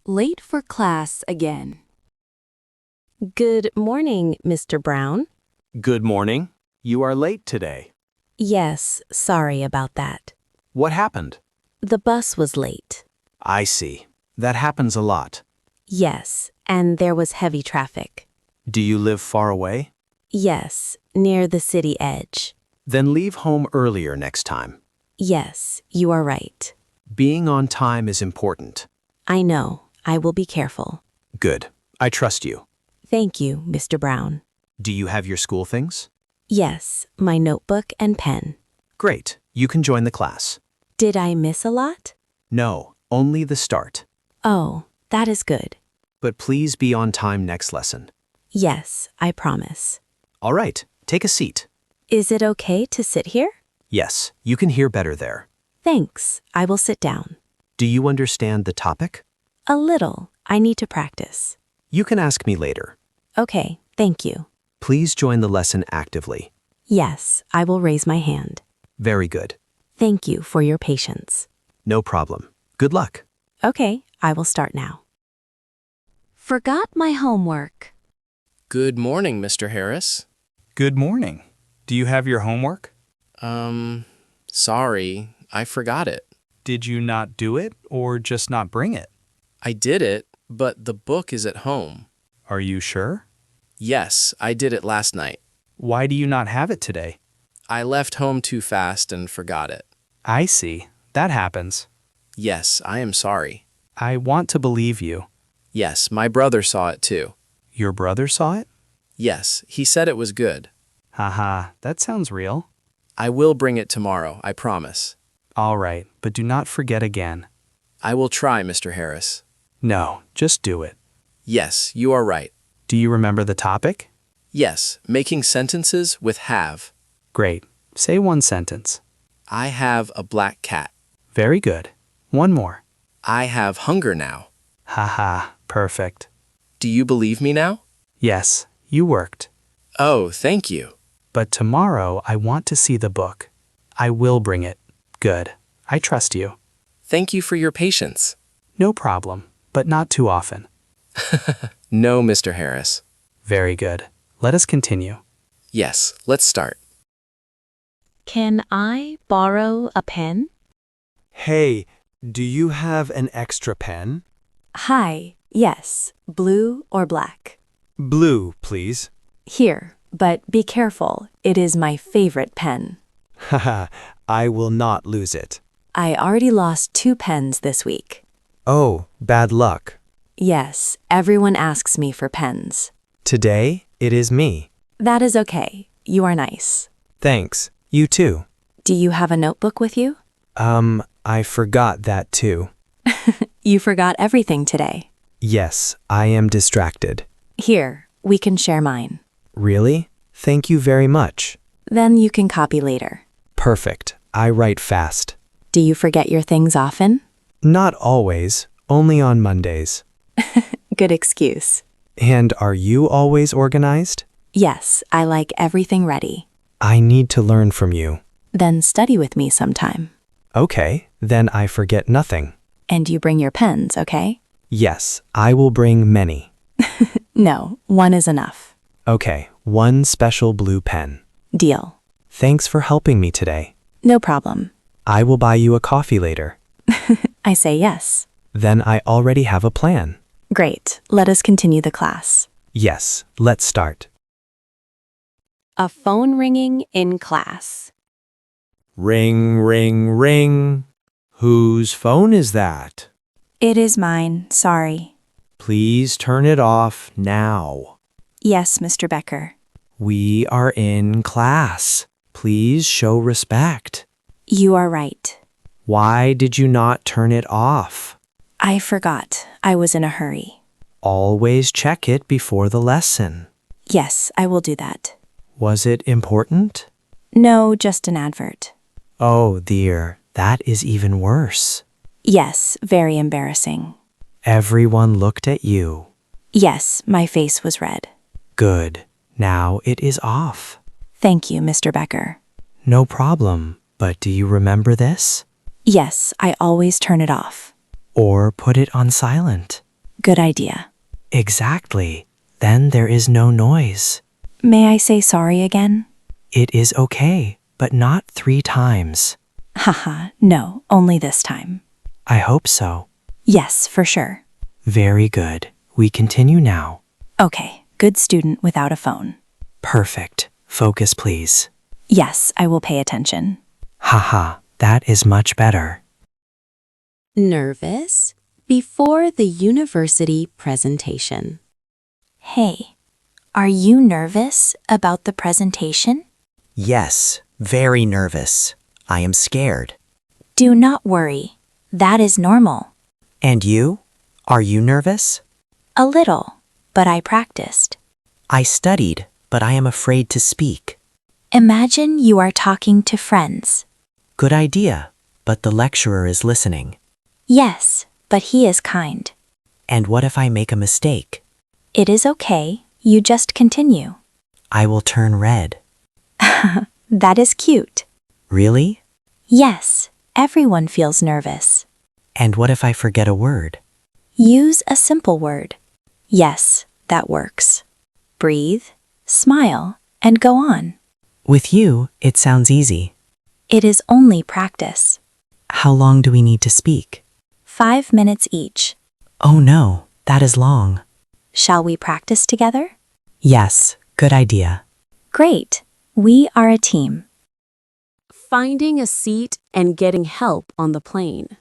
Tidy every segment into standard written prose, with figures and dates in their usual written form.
Late for class again. Good morning, Mr. Brown. Good morning. You are late today. Yes, sorry about that. What happened? The bus was late. I see. That happens a lot. Yes, and there was heavy traffic. Do you live far away? Yes, near the city edge. Then leave home earlier next time. Yes, you are right. Being on time is important. I know. I will be careful. Good. I trust you. Thank you, Mr. Brown. Do you have your school things? Yes, my notebook and pen. Great. You can join the class. Did I miss a lot? No, only the start. Oh, that is good. But please be on time next lesson. Yes, I promise. All right, take a seat. Is it okay to sit here? Yes, you can hear better there. Thanks. I will sit down. Do you understand the topic? A little. I need to practice. You can ask me later. Okay, thank you. Please join the lesson actively. Yes, I will raise my hand. Very good. Thank you for your patience. No problem. Good luck. Okay, I will start now. Forgot my homework. Good morning, Mr. Harris. Good morning. Do you have your homework? Sorry, I forgot it. Did you not do it or just not bring it? I did it, but the book is at home. Are you sure? Yes, I did it last night. Why do you not have it today? I left home too fast and forgot it. I see. That happens. Yes, I am sorry. I want to believe you. Yes, my brother saw it too. Your brother saw it? Yes, he said it was good. Haha, that sounds real. I will bring it tomorrow, I promise. All right, but do not forget again. I will try, Mr. Harris. No, just do it. Yes, you are right. Do you remember the topic? Yes, making sentences with have. Great. Say one sentence. I have a black cat. Very good. One more. I have hunger now. Haha, perfect. Do you believe me now? Yes, you worked. Oh, thank you. But tomorrow I want to see the book. I will bring it. Good. I trust you. Thank you for your patience. No problem, but not too often. No, Mr. Harris. Very good. Let us continue. Yes, let's start. Can I borrow a pen? Hey, do you have an extra pen? Hi, yes. Blue or black? Blue, please. Here, but be careful. It is my favorite pen. Haha, I will not lose it. I already lost 2 pens this week. Oh, bad luck. Yes, everyone asks me for pens. Today, it is me. That is okay. You are nice. Thanks. You too. Do you have a notebook with you? I forgot that too. You forgot everything today. Yes, I am distracted. Here, we can share mine. Really? Thank you very much. Then you can copy later. Perfect. I write fast. Do you forget your things often? Not always, only on Mondays. Good excuse. And are you always organized? Yes, I like everything ready. I need to learn from you. Then study with me sometime. Okay, then I forget nothing. And you bring your pens, okay? Yes, I will bring many. No, 1 is enough. Okay, 1 special blue pen. Deal. Thanks for helping me today. No problem. I will buy you a coffee later. I say yes. Then I already have a plan. Great. Let us continue the class. Yes, let's start. A phone ringing in class. Ring, ring, ring. Whose phone is that? It is mine, sorry. Please turn it off now. Yes, Mr. Becker. We are in class. Please show respect. You are right. Why did you not turn it off? I forgot. I was in a hurry. Always check it before the lesson. Yes, I will do that. Was it important? No, just an advert. Oh dear, that is even worse. Yes, very embarrassing. Everyone looked at you. Yes, my face was red. Good. Now it is off. Thank you, Mr. Becker. No problem, but do you remember this? Yes, I always turn it off. Or put it on silent. Good idea. Exactly. Then there is no noise. May I say sorry again? It is okay, but not 3 times. Haha, no, only this time. I hope so. Yes, for sure. Very good. We continue now. Okay, good student without a phone. Perfect. Focus, please. Yes, I will pay attention. Haha, that is much better. Nervous before the university presentation. Hey, are you nervous about the presentation? Yes, very nervous. I am scared. Do not worry. That is normal. And you? Are you nervous? A little, but I practiced. I studied, but I am afraid to speak. Imagine you are talking to friends. Good idea, but the lecturer is listening. Yes, but he is kind. And what if I make a mistake? It is okay. You just continue. I will turn red. That is cute. Really? Yes, everyone feels nervous. And what if I forget a word? Use a simple word. Yes, that works. Breathe, smile, and go on. With you, it sounds easy. It is only practice. How long do we need to speak? 5 minutes each. Oh no, that is long. Shall we practice together? Yes, good idea. Great. We are a team. Finding a seat and getting help on the plane.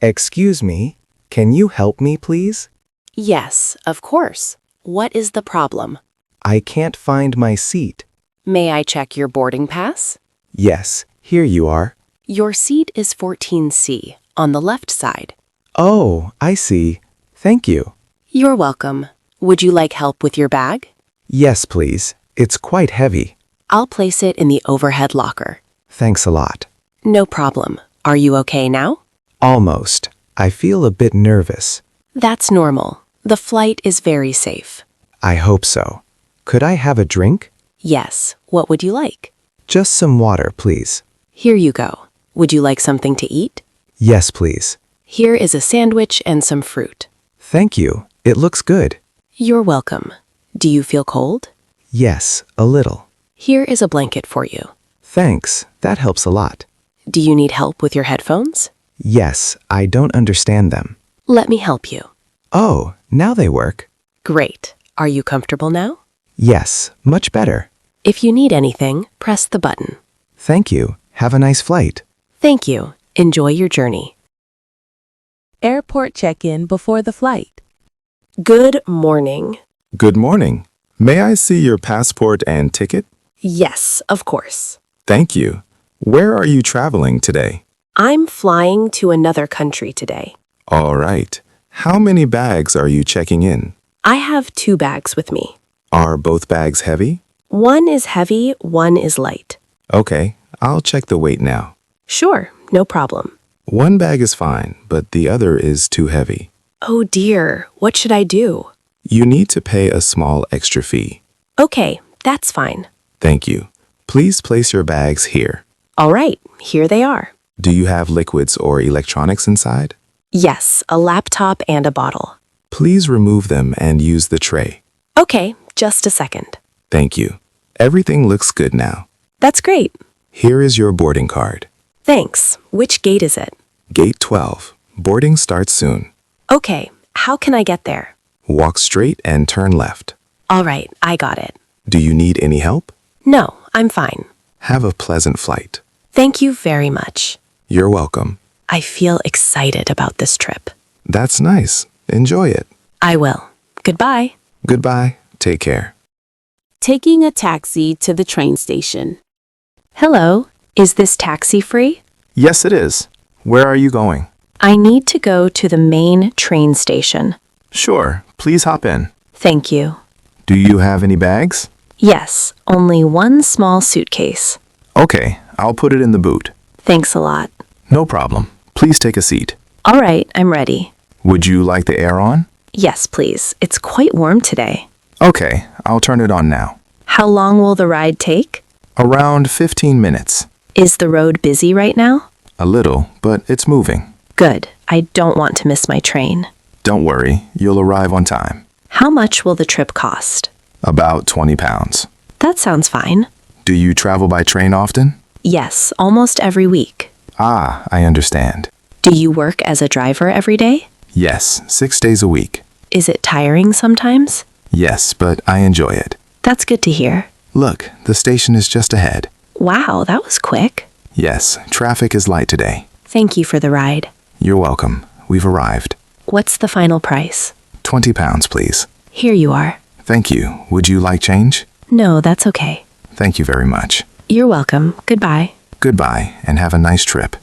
Excuse me, can you help me, please? Yes, of course. What is the problem? I can't find my seat. May I check your boarding pass? Yes, here you are. Your seat is 14C, on the left side. Oh, I see. Thank you. You're welcome. Would you like help with your bag? Yes, please. It's quite heavy. I'll place it in the overhead locker. Thanks a lot. No problem. Are you okay now? Almost. I feel a bit nervous. That's normal. The flight is very safe. I hope so. Could I have a drink? Yes. What would you like? Just some water, please. Here you go. Would you like something to eat? Yes, please. Here is a sandwich and some fruit. Thank you. It looks good. You're welcome. Do you feel cold? Yes, a little. Here is a blanket for you. Thanks. That helps a lot. Do you need help with your headphones? Yes, I don't understand them. Let me help you. Oh, now they work. Great. Are you comfortable now? Yes, much better. If you need anything, press the button. Thank you. Have a nice flight. Thank you. Enjoy your journey. Airport check-in before the flight. Good morning. Good morning. May I see your passport and ticket? Yes, of course. Thank you. Where are you traveling today? I'm flying to another country today. All right. How many bags are you checking in? I have 2 bags with me. Are both bags heavy? One is heavy, one is light. Okay, I'll check the weight now. Sure, no problem. One bag is fine, but the other is too heavy. Oh dear, what should I do? You need to pay a small extra fee. Okay, that's fine. Thank you. Please place your bags here. All right, here they are. Do you have liquids or electronics inside? Yes, a laptop and a bottle. Please remove them and use the tray. Okay, just a second. Thank you. Everything looks good now. That's great. Here is your boarding card. Thanks. Which gate is it? Gate 12. Boarding starts soon. Okay, how can I get there? Walk straight and turn left. All right, I got it. Do you need any help? No, I'm fine. Have a pleasant flight. Thank you very much. You're welcome. I feel excited about this trip. That's nice. Enjoy it. I will. Goodbye. Goodbye. Take care. Taking a taxi to the train station. Hello, is this taxi free? Yes, it is. Where are you going? I need to go to the main train station. Sure, please hop in. Thank you. Do you have any bags? Yes, only one small suitcase. Okay, I'll put it in the boot. Thanks a lot. No problem. Please take a seat. All right, I'm ready. Would you like the air on? Yes, please. It's quite warm today. Okay, I'll turn it on now. How long will the ride take? Around 15 minutes. Is the road busy right now? A little, but it's moving. Good. I don't want to miss my train. Don't worry, you'll arrive on time. How much will the trip cost? About 20 pounds. That sounds fine. Do you travel by train often? Yes, almost every week. Ah, I understand. Do you work as a driver every day? Yes, 6 days a week. Is it tiring sometimes? Yes, but I enjoy it. That's good to hear. Look, the station is just ahead. Wow, that was quick. Yes, traffic is light today. Thank you for the ride. You're welcome. We've arrived. What's the final price? 20 pounds, please. Here you are. Thank you. Would you like change? No, that's okay. Thank you very much. You're welcome. Goodbye. Goodbye, and have a nice trip.